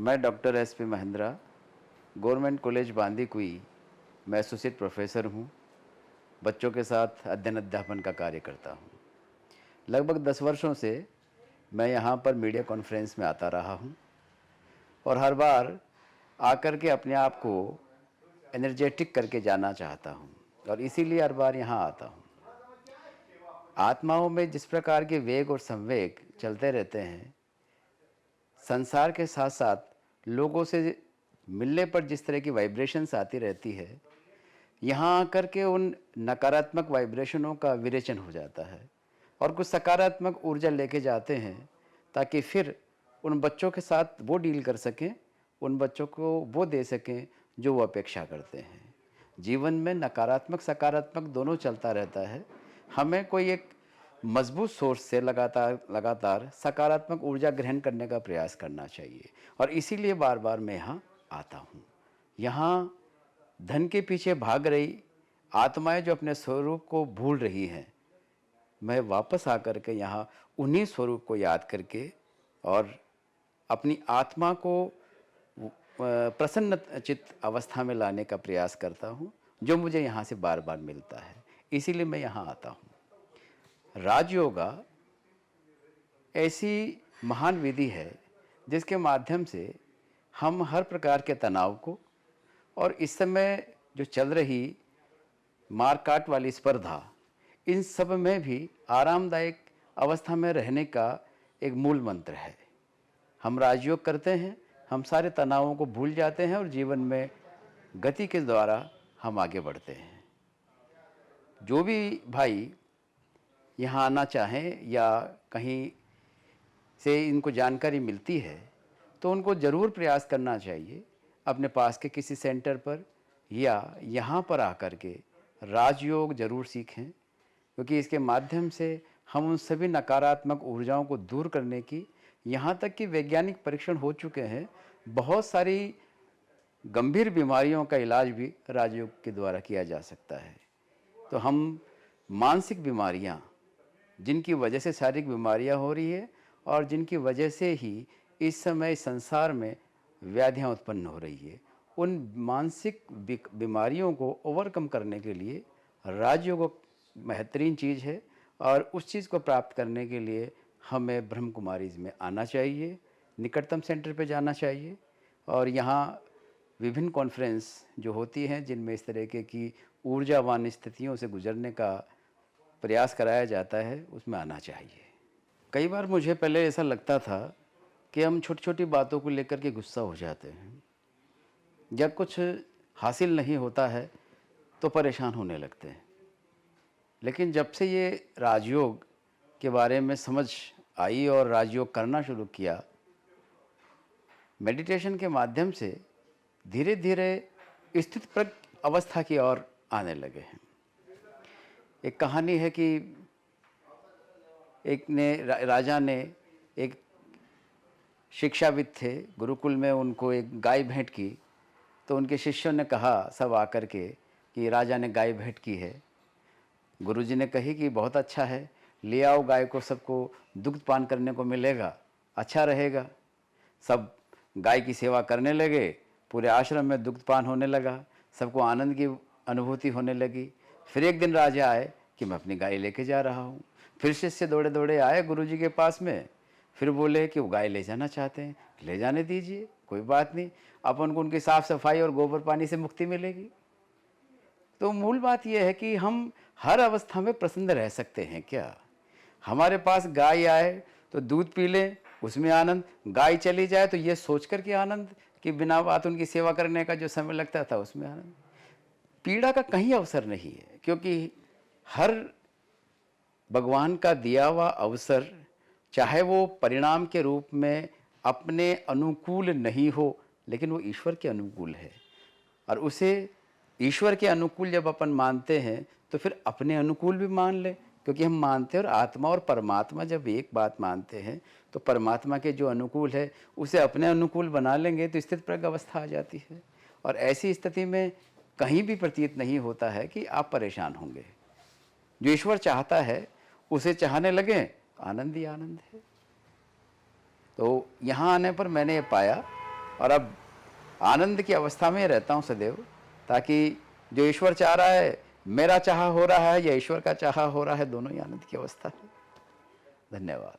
मैं doctor SP Mahindra, government college Bandikui में associate professor हूँ। बच्चों के साथ अध्ययन अध्यापन का कार्य करता हूँ। लगभग 10 वर्षों से मैं यहाँ पर मीडिया कॉन्फ्रेंस में आता रहा हूँ और हर बार आकर के अपने आप को एनर्जेटिक करके जाना चाहता हूँ और इसीलिए हर बार यहाँ आता हूँ। आत्माओं में जिस प्रकार के वेग और संवेग चलते रहते हैं, संसार के साथ साथ लोगों से मिलने पर जिस तरह की वाइब्रेशंस आती रहती है, यहाँ आकर के उन नकारात्मक वाइब्रेशनों का विरेचन हो जाता है और कुछ सकारात्मक ऊर्जा लेके जाते हैं ताकि फिर उन बच्चों के साथ वो डील कर सकें, उन बच्चों को वो दे सकें जो वो अपेक्षा करते हैं। जीवन में नकारात्मक सकारात्मक दोनों चलता रहता है। हमें कोई एक मजबूत सोर्स से लगातार लगातार सकारात्मक ऊर्जा ग्रहण करने का प्रयास करना चाहिए और इसीलिए बार बार मैं यहाँ आता हूँ। यहाँ धन के पीछे भाग रही आत्माएं जो अपने स्वरूप को भूल रही हैं, मैं वापस आकर के यहाँ उन्हीं स्वरूप को याद करके और अपनी आत्मा को प्रसन्न चित्त अवस्था में लाने का प्रयास करता हूँ, जो मुझे यहाँ से बार बार मिलता है। इसीलिए मैं यहाँ आता हूँ। राजयोगा ऐसी महान विधि है जिसके माध्यम से हम हर प्रकार के तनाव को और इस समय जो चल रही मारकाट वाली स्पर्धा, इन सब में भी आरामदायक अवस्था में रहने का एक मूल मंत्र है। हम राजयोग करते हैं, हम सारे तनावों को भूल जाते हैं और जीवन में गति के द्वारा हम आगे बढ़ते हैं। जो भी भाई यहाँ आना चाहें या कहीं से इनको जानकारी मिलती है तो उनको ज़रूर प्रयास करना चाहिए अपने पास के किसी सेंटर पर या यहाँ पर आकर के राजयोग ज़रूर सीखें, क्योंकि इसके माध्यम से हम उन सभी नकारात्मक ऊर्जाओं को दूर करने की, यहाँ तक कि वैज्ञानिक परीक्षण हो चुके हैं, बहुत सारी गंभीर बीमारियों का इलाज भी राजयोग के द्वारा किया जा सकता है। तो हम मानसिक बीमारियाँ, जिनकी वजह से शारीरिक बीमारियाँ हो रही है और जिनकी वजह से ही इस समय संसार में व्याधियाँ उत्पन्न हो रही है, उन मानसिक बीमारियों को ओवरकम करने के लिए राजयोग बेहतरीन चीज़ है और उस चीज़ को प्राप्त करने के लिए हमें ब्रह्म कुमारीज में आना चाहिए, निकटतम सेंटर पे जाना चाहिए और यहाँ विभिन्न कॉन्फ्रेंस जो होती हैं जिनमें इस तरह की ऊर्जावान स्थितियों से गुजरने का प्रयास कराया जाता है, उसमें आना चाहिए। कई बार मुझे पहले ऐसा लगता था कि हम छोटी छोटी बातों को लेकर के गुस्सा हो जाते हैं, जब कुछ हासिल नहीं होता है तो परेशान होने लगते हैं। लेकिन जब से ये राजयोग के बारे में समझ आई और राजयोग करना शुरू किया, मेडिटेशन के माध्यम से धीरे धीरे स्थित प्रज्ञ अवस्था की ओर आने लगे हैं। एक कहानी है कि राजा ने, एक शिक्षाविद थे, गुरुकुल में उनको एक गाय भेंट की। तो उनके शिष्यों ने कहा सब आकर के कि राजा ने गाय भेंट की है। गुरुजी ने कही कि बहुत अच्छा है, ले आओ गाय को, सबको दुग्ध पान करने को मिलेगा, अच्छा रहेगा। सब गाय की सेवा करने लगे, पूरे आश्रम में दुग्ध पान होने लगा, सबको आनंद की अनुभूति होने लगी। फिर एक दिन राजा आए कि मैं अपनी गाय लेके जा रहा हूँ। फिर शिष्य दौड़े दौड़े आए गुरुजी के पास में, फिर बोले कि वो गाय ले जाना चाहते हैं, ले जाने दीजिए, कोई बात नहीं, अपन को उनकी साफ़ सफाई और गोबर पानी से मुक्ति मिलेगी। तो मूल बात यह है कि हम हर अवस्था में प्रसन्न रह सकते हैं क्या? हमारे पास गाय आए तो दूध पी लें, उसमें आनंद, गाय चली जाए तो ये सोच कर के आनंद कि बिना बात उनकी सेवा करने का जो समय लगता था उसमें आनंद। पीड़ा का कहीं अवसर नहीं है, क्योंकि हर भगवान का दिया हुआ अवसर, चाहे वो परिणाम के रूप में अपने अनुकूल नहीं हो, लेकिन वो ईश्वर के अनुकूल है। और उसे ईश्वर के अनुकूल जब अपन मानते हैं तो फिर अपने अनुकूल भी मान लें, क्योंकि हम मानते हैं और आत्मा और परमात्मा जब एक बात मानते हैं तो परमात्मा के जो अनुकूल है उसे अपने अनुकूल बना लेंगे तो स्थित प्रज्ञ अवस्था आ जाती है। और ऐसी स्थिति में कहीं भी प्रतीत नहीं होता है कि आप परेशान होंगे। जो ईश्वर चाहता है उसे चाहने लगे, आनंद ही आनंद है। तो यहाँ आने पर मैंने ये पाया और अब आनंद की अवस्था में रहता हूँ सदैव, ताकि जो ईश्वर चाह रहा है, मेरा चाहा हो रहा है या ईश्वर का चाहा हो रहा है, दोनों ही आनंद की अवस्था है। धन्यवाद।